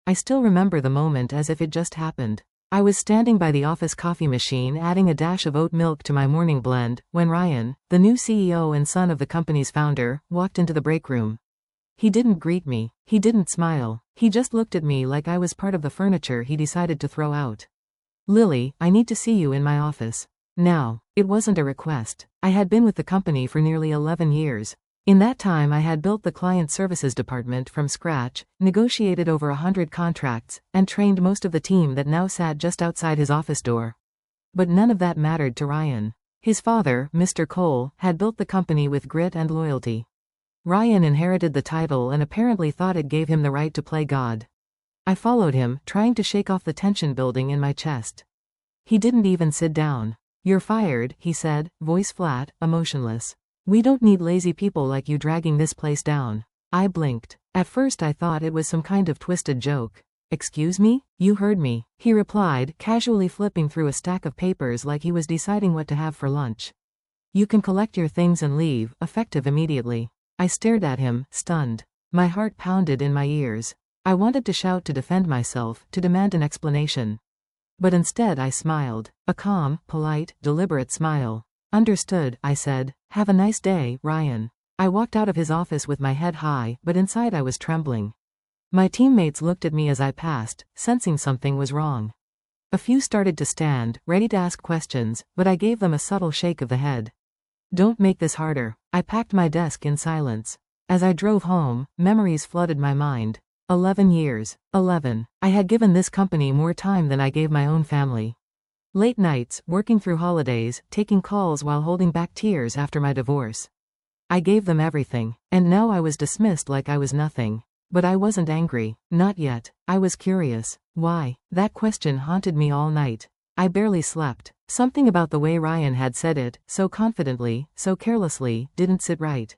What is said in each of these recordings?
I still remember the moment as if it just happened. I was standing by the office coffee machine adding a dash of oat milk to my morning blend, when Ryan, the new CEO and son of the company's founder, walked into the break room. He didn't greet me. He didn't smile. He just looked at me like I was part of the furniture he decided to throw out. "Lily, I need to see you in my office." Now, it wasn't a request. I had been with the company for nearly 11 years. In that time I had built the client services department from scratch, negotiated over 100 contracts, and trained most of the team that now sat just outside his office door. But none of that mattered to Ryan. His father, Mr. Cole, had built the company with grit and loyalty. Ryan inherited the title and apparently thought it gave him the right to play God. I followed him, trying to shake off the tension building in my chest. He didn't even sit down. "You're fired," he said, voice flat, emotionless. "We don't need lazy people like you dragging this place down." I blinked. At first I thought it was some kind of twisted joke. "Excuse me? You heard me," he replied, casually flipping through a stack of papers like he was deciding what to have for lunch. "You can collect your things and leave, effective immediately." I stared at him, stunned. My heart pounded in my ears. I wanted to shout to defend myself, to demand an explanation. But instead I smiled. A calm, polite, deliberate smile. "Understood," I said. "Have a nice day, Ryan." I walked out of his office with my head high, but inside I was trembling. My teammates looked at me as I passed, sensing something was wrong. A few started to stand, ready to ask questions, but I gave them a subtle shake of the head. "Don't make this harder." I packed my desk in silence. As I drove home, memories flooded my mind. 11 years. 11. I had given this company more time than I gave my own family. Late nights, working through holidays, taking calls while holding back tears after my divorce. I gave them everything, and now I was dismissed like I was nothing. But I wasn't angry. Not yet. I was curious. Why? That question haunted me all night. I barely slept. Something about the way Ryan had said it, so confidently, so carelessly, didn't sit right.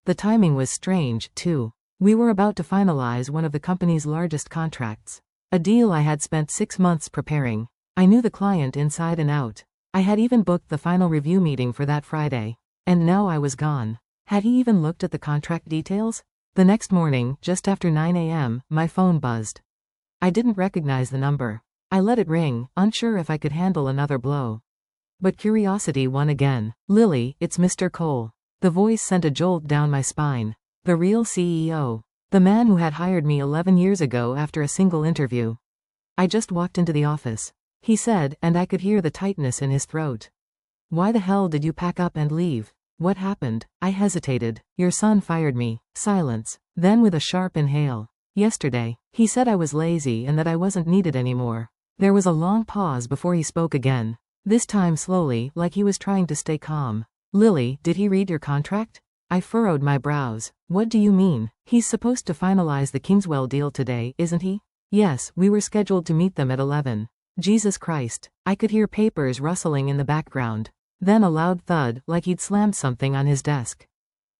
The timing was strange, too. We were about to finalize one of the company's largest contracts. A deal I had spent 6 months preparing. I knew the client inside and out. I had even booked the final review meeting for that Friday. And now I was gone. Had he even looked at the contract details? The next morning, just after 9 a.m., my phone buzzed. I didn't recognize the number. I let it ring, unsure if I could handle another blow. But curiosity won again. "Lily, it's Mr. Cole." The voice sent a jolt down my spine. The real CEO. The man who had hired me 11 years ago after a single interview. "I just walked into the office," he said, and I could hear the tightness in his throat. "Why the hell did you pack up and leave? What happened?" I hesitated. "Your son fired me." Silence. Then with a sharp inhale. "Yesterday. He said I was lazy and that I wasn't needed anymore." There was a long pause before he spoke again. This time slowly, like he was trying to stay calm. "Lily, did he read your contract?" I furrowed my brows. "What do you mean? He's supposed to finalize the Kingswell deal today, isn't he?" "Yes, we were scheduled to meet them at 11. Jesus Christ. I could hear papers rustling in the background. Then a loud thud, like he'd slammed something on his desk.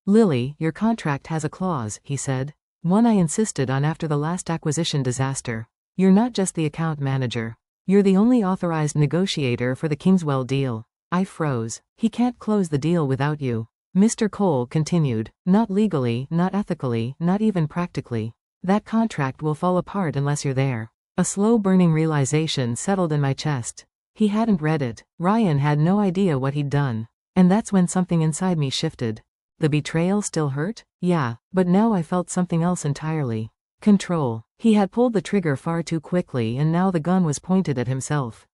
"Lily, your contract has a clause," he said. "One I insisted on after the last acquisition disaster. You're not just the account manager. You're the only authorized negotiator for the Kingswell deal." I froze. "He can't close the deal without you," Mr. Cole continued. "Not legally, not ethically, not even practically. That contract will fall apart unless you're there." A slow-burning realization settled in my chest. He hadn't read it. Ryan had no idea what he'd done. And that's when something inside me shifted. The betrayal still hurt? Yeah, but now I felt something else entirely. Control. He had pulled the trigger far too quickly and now the gun was pointed at himself.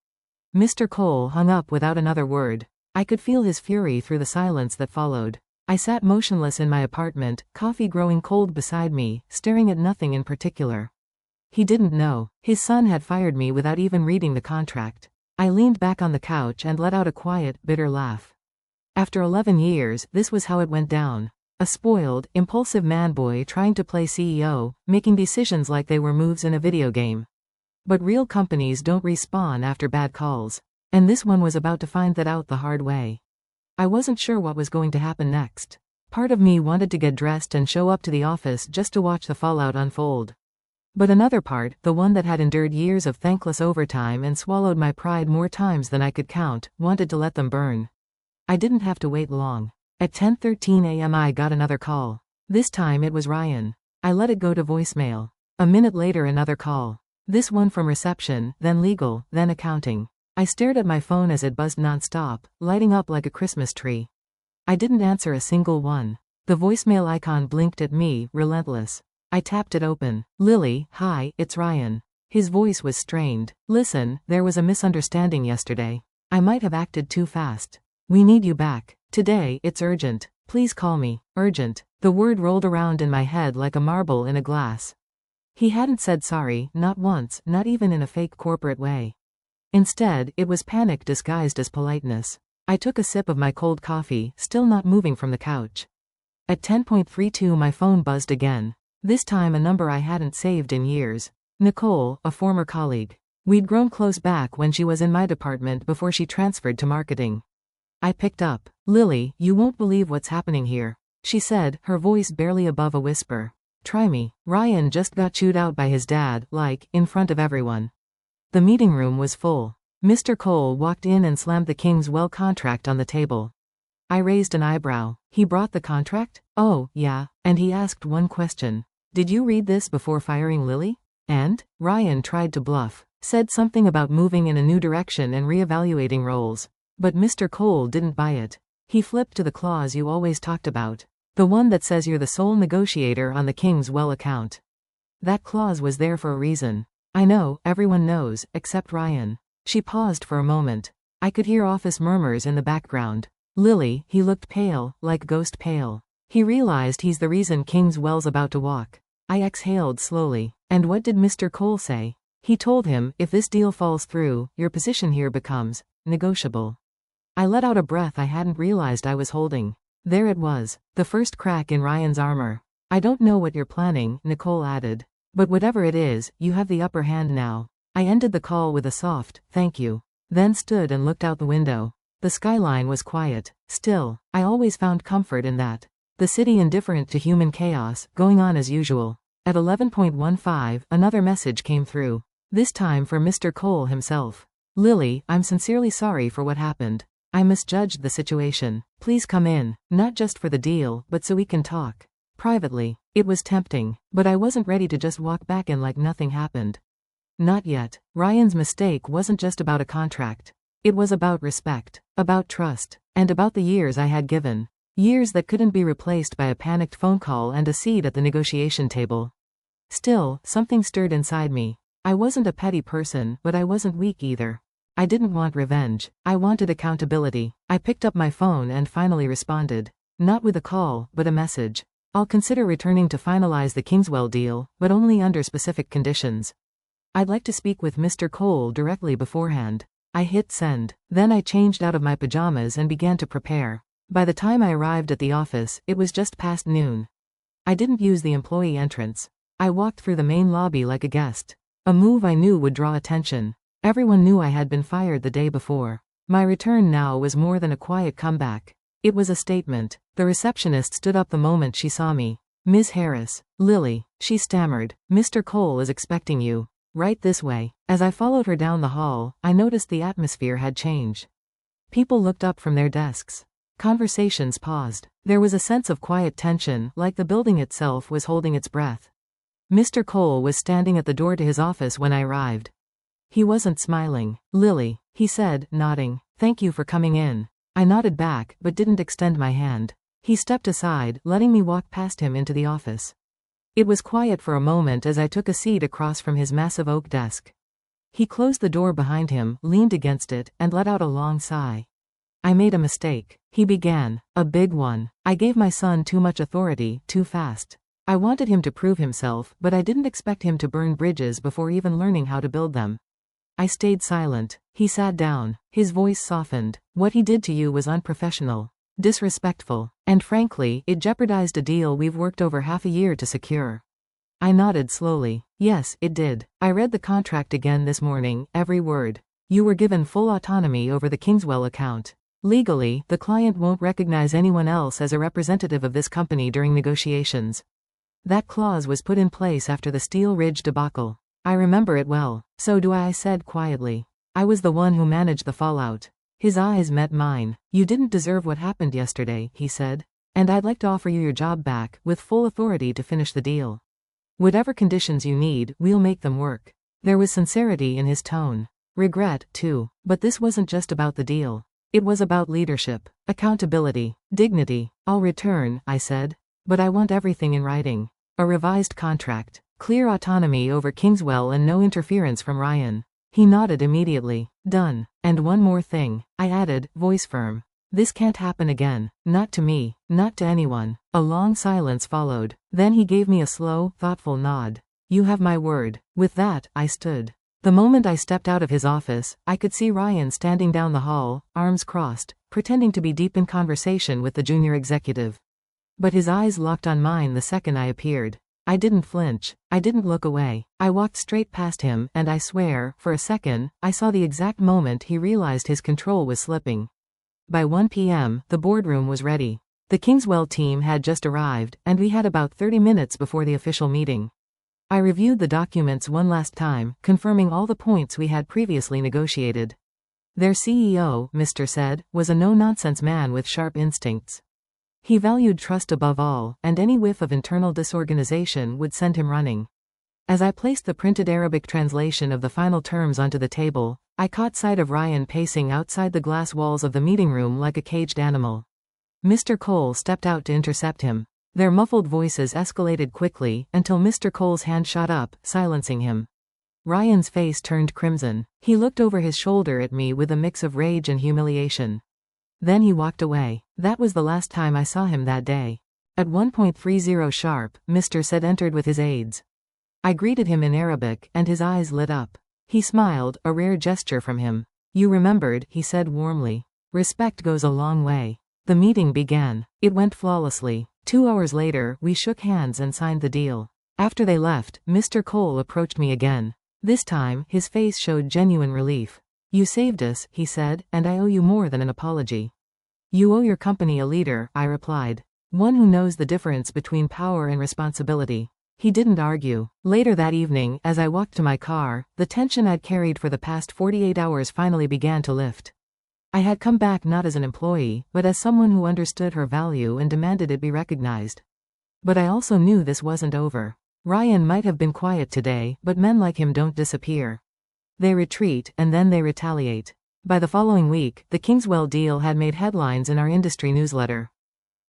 Mr. Cole hung up without another word. I could feel his fury through the silence that followed. I sat motionless in my apartment, coffee growing cold beside me, staring at nothing in particular. He didn't know. His son had fired me without even reading the contract. I leaned back on the couch and let out a quiet, bitter laugh. After 11 years, this was how it went down. A spoiled, impulsive man-boy trying to play CEO, making decisions like they were moves in a video game. But real companies don't respawn after bad calls. And this one was about to find that out the hard way. I wasn't sure what was going to happen next. Part of me wanted to get dressed and show up to the office just to watch the fallout unfold. But another part, the one that had endured years of thankless overtime and swallowed my pride more times than I could count, wanted to let them burn. I didn't have to wait long. At 10:13 a.m. I got another call. This time it was Ryan. I let it go to voicemail. A minute later another call. This one from reception, then legal, then accounting. I stared at my phone as it buzzed nonstop, lighting up like a Christmas tree. I didn't answer a single one. The voicemail icon blinked at me, relentless. I tapped it open. Lily, hi, it's Ryan. His voice was strained. Listen, there was a misunderstanding yesterday. I might have acted too fast. We need you back. Today, it's urgent. Please call me. Urgent. The word rolled around in my head like a marble in a glass. He hadn't said sorry, not once, not even in a fake corporate way. Instead, it was panic disguised as politeness. I took a sip of my cold coffee, still not moving from the couch. At 10:32 my phone buzzed again. This time a number I hadn't saved in years. Nicole, a former colleague. We'd grown close back when she was in my department before she transferred to marketing. I picked up. Lily, you won't believe what's happening here, she said, her voice barely above a whisper. Try me. Ryan just got chewed out by his dad, like, in front of everyone. The meeting room was full. Mr. Cole walked in and slammed the Kingswell contract on the table. I raised an eyebrow. He brought the contract? Oh, yeah. And he asked one question. Did you read this before firing Lily? And? Ryan tried to bluff. Said something about moving in a new direction and reevaluating roles. But Mr. Cole didn't buy it. He flipped to the clause you always talked about. The one that says you're the sole negotiator on the Kingswell account. That clause was there for a reason. I know, everyone knows, except Ryan. She paused for a moment. I could hear office murmurs in the background. Lily, he looked pale, like ghost pale. He realized he's the reason Kingswell's about to walk. I exhaled slowly. And what did Mr. Cole say? He told him, if this deal falls through, your position here becomes negotiable. I let out a breath I hadn't realized I was holding. There it was, the first crack in Ryan's armor. I don't know what you're planning, Nicole added. But whatever it is, you have the upper hand now. I ended the call with a soft, thank you. Then stood and looked out the window. The skyline was quiet. Still, I always found comfort in that. The city indifferent to human chaos, going on as usual. At 11:15, another message came through. This time for Mr. Cole himself. Lily, I'm sincerely sorry for what happened. I misjudged the situation. Please come in, not just for the deal, but so we can talk. Privately. It was tempting, but I wasn't ready to just walk back in like nothing happened. Not yet. Ryan's mistake wasn't just about a contract. It was about respect, about trust, and about the years I had given. Years that couldn't be replaced by a panicked phone call and a seat at the negotiation table. Still, something stirred inside me. I wasn't a petty person, but I wasn't weak either. I didn't want revenge. I wanted accountability. I picked up my phone and finally responded. Not with a call, but a message. I'll consider returning to finalize the Kingswell deal, but only under specific conditions. I'd like to speak with Mr. Cole directly beforehand. I hit send. Then I changed out of my pajamas and began to prepare. By the time I arrived at the office, it was just past noon. I didn't use the employee entrance. I walked through the main lobby like a guest. A move I knew would draw attention. Everyone knew I had been fired the day before. My return now was more than a quiet comeback. It was a statement. The receptionist stood up the moment she saw me. Ms. Harris. Lily, she stammered. Mr. Cole is expecting you. Right this way. As I followed her down the hall, I noticed the atmosphere had changed. People looked up from their desks. Conversations paused. There was a sense of quiet tension, like the building itself was holding its breath. Mr. Cole was standing at the door to his office when I arrived. He wasn't smiling. Lily, he said, nodding. Thank you for coming in. I nodded back, but didn't extend my hand. He stepped aside, letting me walk past him into the office. It was quiet for a moment as I took a seat across from his massive oak desk. He closed the door behind him, leaned against it, and let out a long sigh. I made a mistake, he began. A big one. I gave my son too much authority, too fast. I wanted him to prove himself, but I didn't expect him to burn bridges before even learning how to build them. I stayed silent. He sat down. His voice softened. What he did to you was unprofessional, disrespectful, and frankly, it jeopardized a deal we've worked over half a year to secure. I nodded slowly. Yes, it did. I read the contract again this morning, every word. You were given full autonomy over the Kingswell account. Legally, the client won't recognize anyone else as a representative of this company during negotiations. That clause was put in place after the Steel Ridge debacle. I remember it well. So do I said quietly. I was the one who managed the fallout. His eyes met mine. You didn't deserve what happened yesterday, he said. And I'd like to offer you your job back, with full authority to finish the deal. Whatever conditions you need, we'll make them work. There was sincerity in his tone. Regret, too. But this wasn't just about the deal. It was about leadership, accountability, dignity. I'll return, I said. But I want everything in writing. A revised contract, clear autonomy over Kingswell and no interference from Ryan. He nodded immediately. Done. And one more thing, I added, voice firm. This can't happen again. Not to me. Not to anyone. A long silence followed. Then he gave me a slow, thoughtful nod. You have my word. With that, I stood. The moment I stepped out of his office, I could see Ryan standing down the hall, arms crossed, pretending to be deep in conversation with the junior executive. But his eyes locked on mine the second I appeared. I didn't flinch. I didn't look away. I walked straight past him, and I swear, for a second, I saw the exact moment he realized his control was slipping. By 1 p.m., the boardroom was ready. The Kingswell team had just arrived, and we had about 30 minutes before the official meeting. I reviewed the documents one last time, confirming all the points we had previously negotiated. Their CEO, Mr. said, was a no-nonsense man with sharp instincts. He valued trust above all, and any whiff of internal disorganization would send him running. As I placed the printed Arabic translation of the final terms onto the table, I caught sight of Ryan pacing outside the glass walls of the meeting room like a caged animal. Mr. Cole stepped out to intercept him. Their muffled voices escalated quickly, until Mr. Cole's hand shot up, silencing him. Ryan's face turned crimson. He looked over his shoulder at me with a mix of rage and humiliation. Then he walked away. That was the last time I saw him that day. At 1:30 sharp, Mr. said entered with his aides. I greeted him in Arabic, and his eyes lit up. He smiled, a rare gesture from him. You remembered, he said warmly. Respect goes a long way. The meeting began. It went flawlessly. 2 hours later, we shook hands and signed the deal. After they left, Mr. Cole approached me again. This time, his face showed genuine relief. You saved us, he said, and I owe you more than an apology. You owe your company a leader, I replied. One who knows the difference between power and responsibility. He didn't argue. Later that evening, as I walked to my car, the tension I'd carried for the past 48 hours finally began to lift. I had come back not as an employee, but as someone who understood her value and demanded it be recognized. But I also knew this wasn't over. Ryan might have been quiet today, but men like him don't disappear. They retreat, and then they retaliate. By the following week, the Kingswell deal had made headlines in our industry newsletter.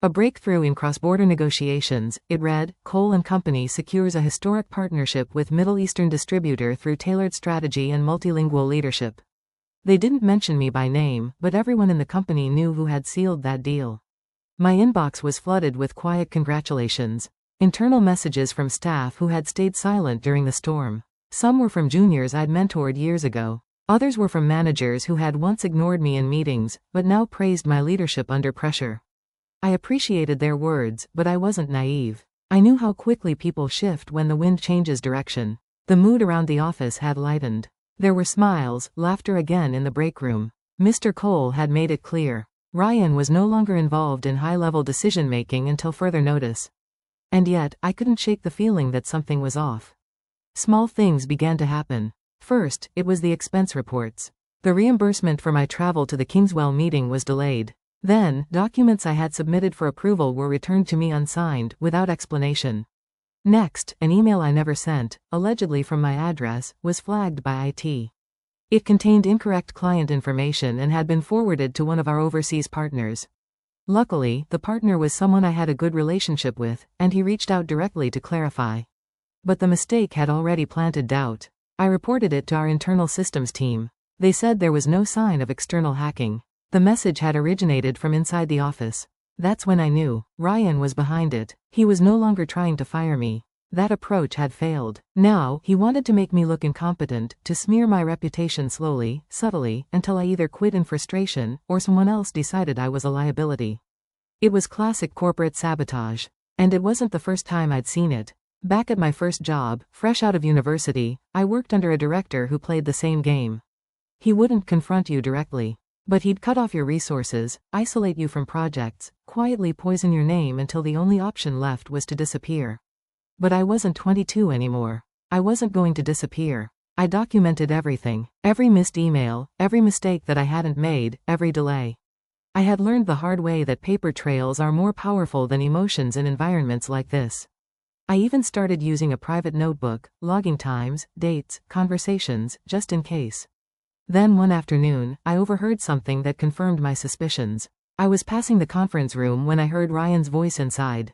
A breakthrough in cross-border negotiations, it read, Cole & Company secures a historic partnership with Middle Eastern distributor through tailored strategy and multilingual leadership. They didn't mention me by name, but everyone in the company knew who had sealed that deal. My inbox was flooded with quiet congratulations. Internal messages from staff who had stayed silent during the storm. Some were from juniors I'd mentored years ago. Others were from managers who had once ignored me in meetings, but now praised my leadership under pressure. I appreciated their words, but I wasn't naive. I knew how quickly people shift when the wind changes direction. The mood around the office had lightened. There were smiles, laughter again in the break room. Mr. Cole had made it clear. Ryan was no longer involved in high-level decision-making until further notice. And yet, I couldn't shake the feeling that something was off. Small things began to happen. First, it was the expense reports. The reimbursement for my travel to the Kingswell meeting was delayed. Then, documents I had submitted for approval were returned to me unsigned, without explanation. Next, an email I never sent, allegedly from my address, was flagged by IT. It contained incorrect client information and had been forwarded to one of our overseas partners. Luckily, the partner was someone I had a good relationship with, and he reached out directly to clarify. But the mistake had already planted doubt. I reported it to our internal systems team. They said there was no sign of external hacking. The message had originated from inside the office. That's when I knew. Ryan was behind it. He was no longer trying to fire me. That approach had failed. Now, he wanted to make me look incompetent, to smear my reputation slowly, subtly, until I either quit in frustration, or someone else decided I was a liability. It was classic corporate sabotage. And it wasn't the first time I'd seen it. Back at my first job, fresh out of university, I worked under a director who played the same game. He wouldn't confront you directly. But he'd cut off your resources, isolate you from projects, quietly poison your name until the only option left was to disappear. But I wasn't 22 anymore. I wasn't going to disappear. I documented everything, every missed email, every mistake that I hadn't made, every delay. I had learned the hard way that paper trails are more powerful than emotions in environments like this. I even started using a private notebook, logging times, dates, conversations, just in case. Then one afternoon, I overheard something that confirmed my suspicions. I was passing the conference room when I heard Ryan's voice inside.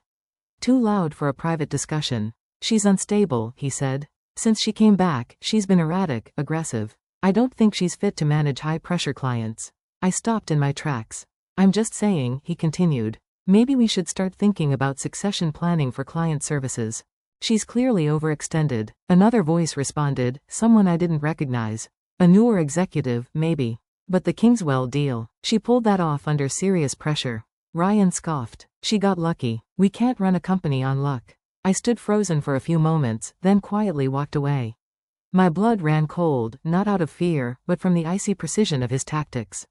Too loud for a private discussion. She's unstable, he said. Since she came back, she's been erratic, aggressive. I don't think she's fit to manage high-pressure clients. I stopped in my tracks. I'm just saying, he continued. Maybe we should start thinking about succession planning for client services. She's clearly overextended. Another voice responded, someone I didn't recognize. A newer executive, maybe. But the Kingswell deal. She pulled that off under serious pressure. Ryan scoffed. She got lucky. We can't run a company on luck. I stood frozen for a few moments, then quietly walked away. My blood ran cold, not out of fear, but from the icy precision of his tactics.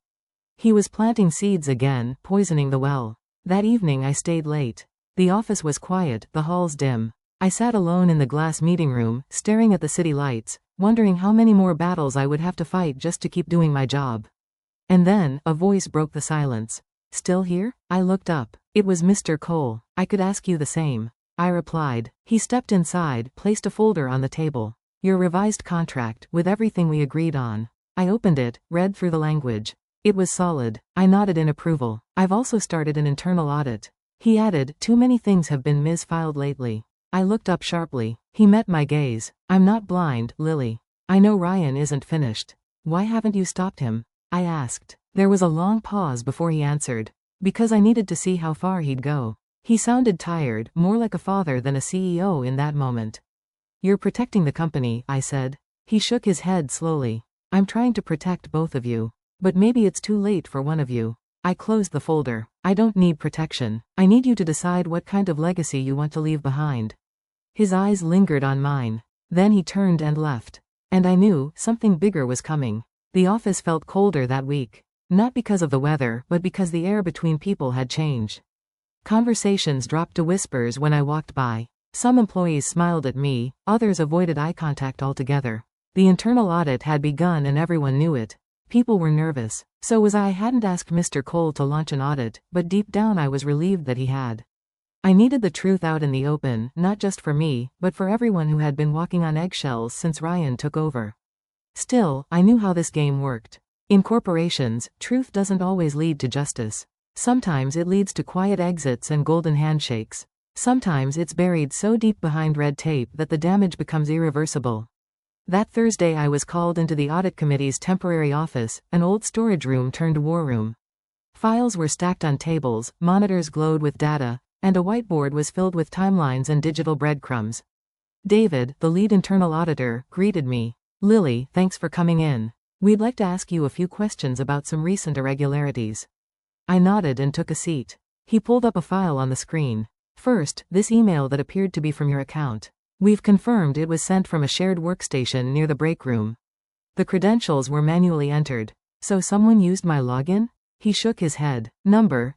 He was planting seeds again, poisoning the well. That evening I stayed late. The office was quiet, the halls dim. I sat alone in the glass meeting room, staring at the city lights, wondering how many more battles I would have to fight just to keep doing my job. And then, a voice broke the silence. Still here? I looked up. It was Mr. Cole. I could ask you the same. I replied. He stepped inside, placed a folder on the table. Your revised contract, with everything we agreed on. I opened it, read through the language. It was solid. I nodded in approval. I've also started an internal audit. He added, too many things have been misfiled lately. I looked up sharply. He met my gaze. I'm not blind, Lily. I know Ryan isn't finished. Why haven't you stopped him? I asked. There was a long pause before he answered. Because I needed to see how far he'd go. He sounded tired, more like a father than a CEO in that moment. You're protecting the company, I said. He shook his head slowly. I'm trying to protect both of you. But maybe it's too late for one of you. I closed the folder. I don't need protection. I need you to decide what kind of legacy you want to leave behind. His eyes lingered on mine. Then he turned and left. And I knew something bigger was coming. The office felt colder that week. Not because of the weather, but because the air between people had changed. Conversations dropped to whispers when I walked by. Some employees smiled at me, others avoided eye contact altogether. The internal audit had begun and everyone knew it. People were nervous. So was I. Hadn't asked Mr. Cole to launch an audit, but deep down I was relieved that he had. I needed the truth out in the open, not just for me, but for everyone who had been walking on eggshells since Ryan took over. Still, I knew how this game worked. In corporations, truth doesn't always lead to justice. Sometimes it leads to quiet exits and golden handshakes. Sometimes it's buried so deep behind red tape that the damage becomes irreversible. That Thursday I was called into the audit committee's temporary office, an old storage room turned war room. Files were stacked on tables, monitors glowed with data, and a whiteboard was filled with timelines and digital breadcrumbs. David, the lead internal auditor, greeted me. Lily, thanks for coming in. We'd like to ask you a few questions about some recent irregularities. I nodded and took a seat. He pulled up a file on the screen. First, this email that appeared to be from your account. We've confirmed it was sent from a shared workstation near the break room. The credentials were manually entered. So someone used my login? He shook his head.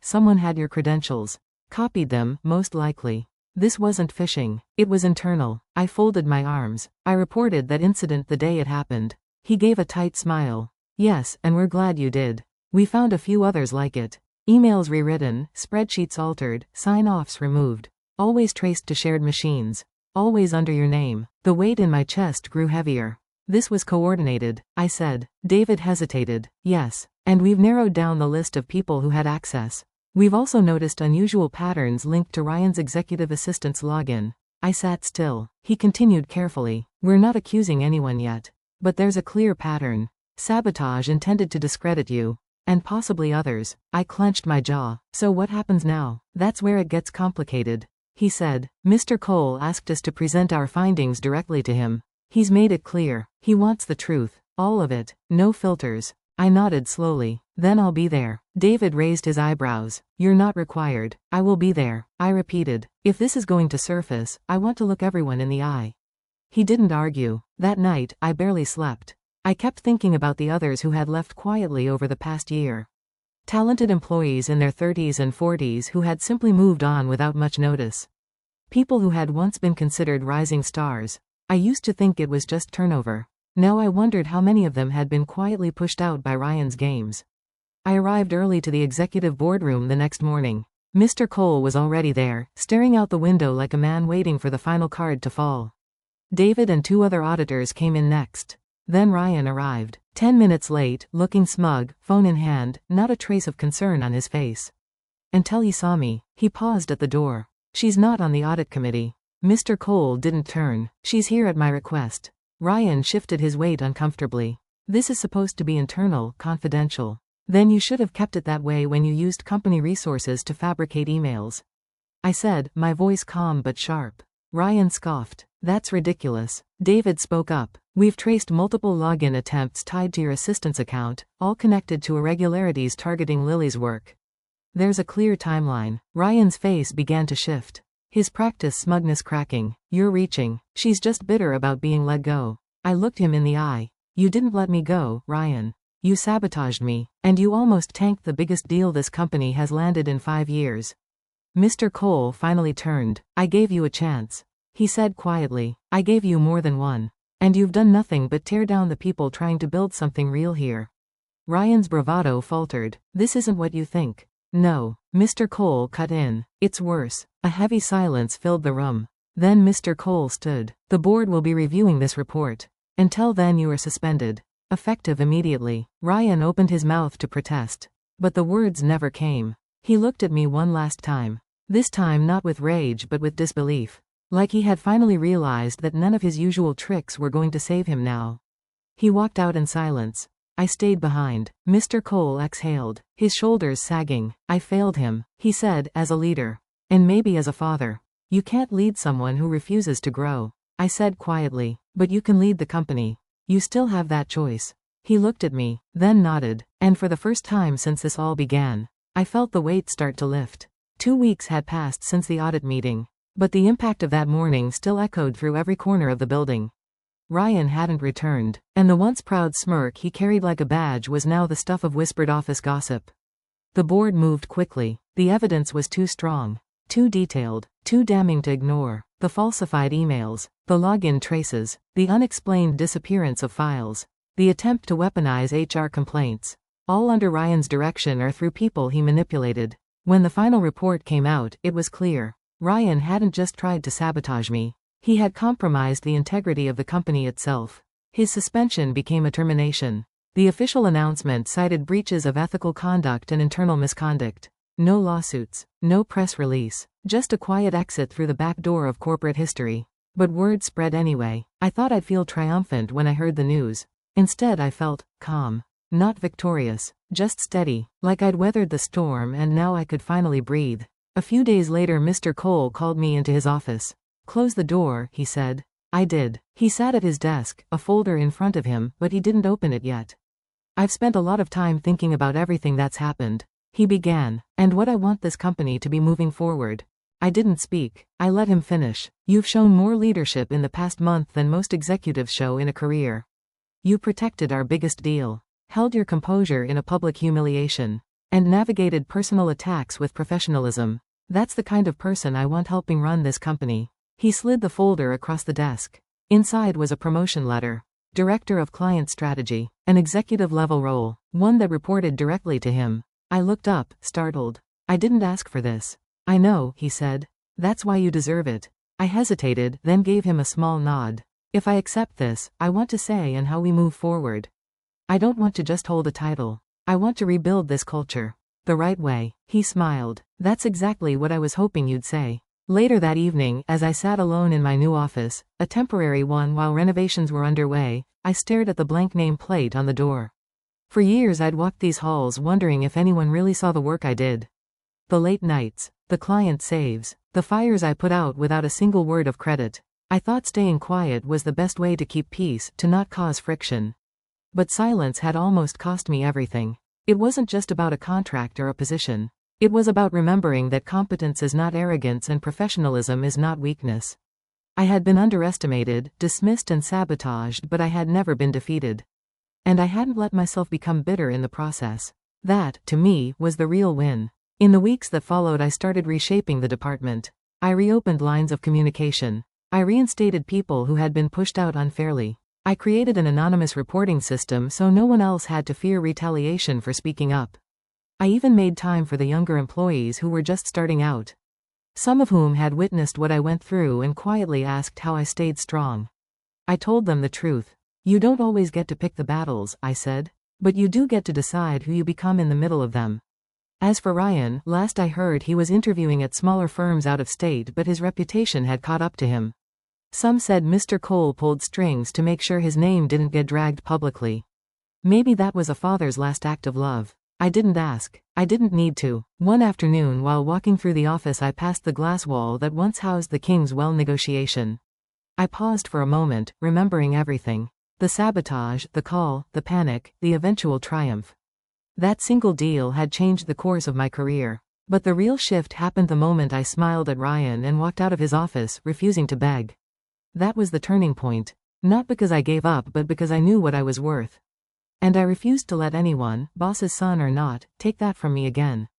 Someone had your credentials. Copied them, most likely. This wasn't phishing. It was internal. I folded my arms. I reported that incident the day it happened. He gave a tight smile. Yes, and we're glad you did. We found a few others like it. Emails rewritten, spreadsheets altered, sign-offs removed. Always traced to shared machines. Always under your name. The weight in my chest grew heavier. This was coordinated, I said. David hesitated. Yes. And we've narrowed down the list of people who had access. We've also noticed unusual patterns linked to Ryan's executive assistant's login. I sat still. He continued carefully. We're not accusing anyone yet. But there's a clear pattern. Sabotage intended to discredit you. And possibly others. I clenched my jaw. So what happens now? That's where it gets complicated. He said. Mr. Cole asked us to present our findings directly to him. He's made it clear. He wants the truth. All of it. No filters. I nodded slowly. Then I'll be there. David raised his eyebrows. You're not required. I will be there. I repeated. If this is going to surface, I want to look everyone in the eye. He didn't argue. That night, I barely slept. I kept thinking about the others who had left quietly over the past year. Talented employees in their 30s and 40s who had simply moved on without much notice. People who had once been considered rising stars. I used to think it was just turnover. Now I wondered how many of them had been quietly pushed out by Ryan's games. I arrived early to the executive boardroom the next morning. Mr. Cole was already there, staring out the window like a man waiting for the final card to fall. David and 2 other auditors came in next. Then Ryan arrived. 10 minutes late, looking smug, phone in hand, not a trace of concern on his face. Until he saw me. He paused at the door. She's not on the audit committee. Mr. Cole didn't turn. She's here at my request. Ryan shifted his weight uncomfortably. This is supposed to be internal, confidential. Then you should have kept it that way when you used company resources to fabricate emails. I said, my voice calm but sharp. Ryan scoffed. That's ridiculous. David spoke up. We've traced multiple login attempts tied to your assistant's account, all connected to irregularities targeting Lily's work. There's a clear timeline. Ryan's face began to shift. His practice smugness cracking. You're reaching. She's just bitter about being let go. I looked him in the eye. You didn't let me go, Ryan. You sabotaged me, and you almost tanked the biggest deal this company has landed in 5 years. Mr. Cole finally turned. I gave you a chance. He said quietly. I gave you more than one. And you've done nothing but tear down the people trying to build something real here. Ryan's bravado faltered. This isn't what you think. No. Mr. Cole cut in. It's worse. A heavy silence filled the room. Then Mr. Cole stood. The board will be reviewing this report. Until then you are suspended. Effective immediately. Ryan opened his mouth to protest. But the words never came. He looked at me one last time. This time not with rage but with disbelief. Like he had finally realized that none of his usual tricks were going to save him now. He walked out in silence. I stayed behind. Mr. Cole exhaled, his shoulders sagging. I failed him, he said, as a leader. And maybe as a father. You can't lead someone who refuses to grow. I said quietly. But you can lead the company. You still have that choice. He looked at me, then nodded, and for the first time since this all began, I felt the weight start to lift. 2 weeks had passed since the audit meeting, but the impact of that morning still echoed through every corner of the building. Ryan hadn't returned, and the once proud smirk he carried like a badge was now the stuff of whispered office gossip. The board moved quickly. The evidence was too strong, too detailed, too damning to ignore. The falsified emails, the login traces, the unexplained disappearance of files, the attempt to weaponize HR complaints, all under Ryan's direction or through people he manipulated. When the final report came out, it was clear. Ryan hadn't just tried to sabotage me. He had compromised the integrity of the company itself. His suspension became a termination. The official announcement cited breaches of ethical conduct and internal misconduct. No lawsuits, no press release, just a quiet exit through the back door of corporate history. But word spread anyway. I thought I'd feel triumphant when I heard the news. Instead I felt calm. Not victorious, just steady, like I'd weathered the storm and now I could finally breathe. A few days later Mr. Cole called me into his office. Close the door, he said. I did. He sat at his desk, a folder in front of him, but he didn't open it yet. I've spent a lot of time thinking about everything that's happened. He began, and what I want this company to be moving forward. I didn't speak. I let him finish. You've shown more leadership in the past month than most executives show in a career. You protected our biggest deal, held your composure in a public humiliation, and navigated personal attacks with professionalism. That's the kind of person I want helping run this company. He slid the folder across the desk. Inside was a promotion letter. Director of Client Strategy, an executive-level role, one that reported directly to him. I looked up, startled. I didn't ask for this. I know, he said. That's why you deserve it. I hesitated, then gave him a small nod. If I accept this, I want to say and how we move forward. I don't want to just hold a title. I want to rebuild this culture. The right way. He smiled. That's exactly what I was hoping you'd say. Later that evening, as I sat alone in my new office, a temporary one while renovations were underway, I stared at the blank name plate on the door. For years I'd walked these halls wondering if anyone really saw the work I did. The late nights, the client saves, the fires I put out without a single word of credit. I thought staying quiet was the best way to keep peace, to not cause friction. But silence had almost cost me everything. It wasn't just about a contract or a position. It was about remembering that competence is not arrogance and professionalism is not weakness. I had been underestimated, dismissed and sabotaged, but I had never been defeated. And I hadn't let myself become bitter in the process. That, to me, was the real win. In the weeks that followed I started reshaping the department. I reopened lines of communication. I reinstated people who had been pushed out unfairly. I created an anonymous reporting system so no one else had to fear retaliation for speaking up. I even made time for the younger employees who were just starting out, some of whom had witnessed what I went through and quietly asked how I stayed strong. I told them the truth. You don't always get to pick the battles, I said. But you do get to decide who you become in the middle of them. As for Ryan, last I heard he was interviewing at smaller firms out of state, but his reputation had caught up to him. Some said Mr. Cole pulled strings to make sure his name didn't get dragged publicly. Maybe that was a father's last act of love. I didn't ask. I didn't need to. One afternoon while walking through the office I passed the glass wall that once housed the King's Well negotiation. I paused for a moment, remembering everything. The sabotage, the call, the panic, the eventual triumph. That single deal had changed the course of my career. But the real shift happened the moment I smiled at Ryan and walked out of his office, refusing to beg. That was the turning point. Not because I gave up, but because I knew what I was worth. And I refused to let anyone, boss's son or not, take that from me again.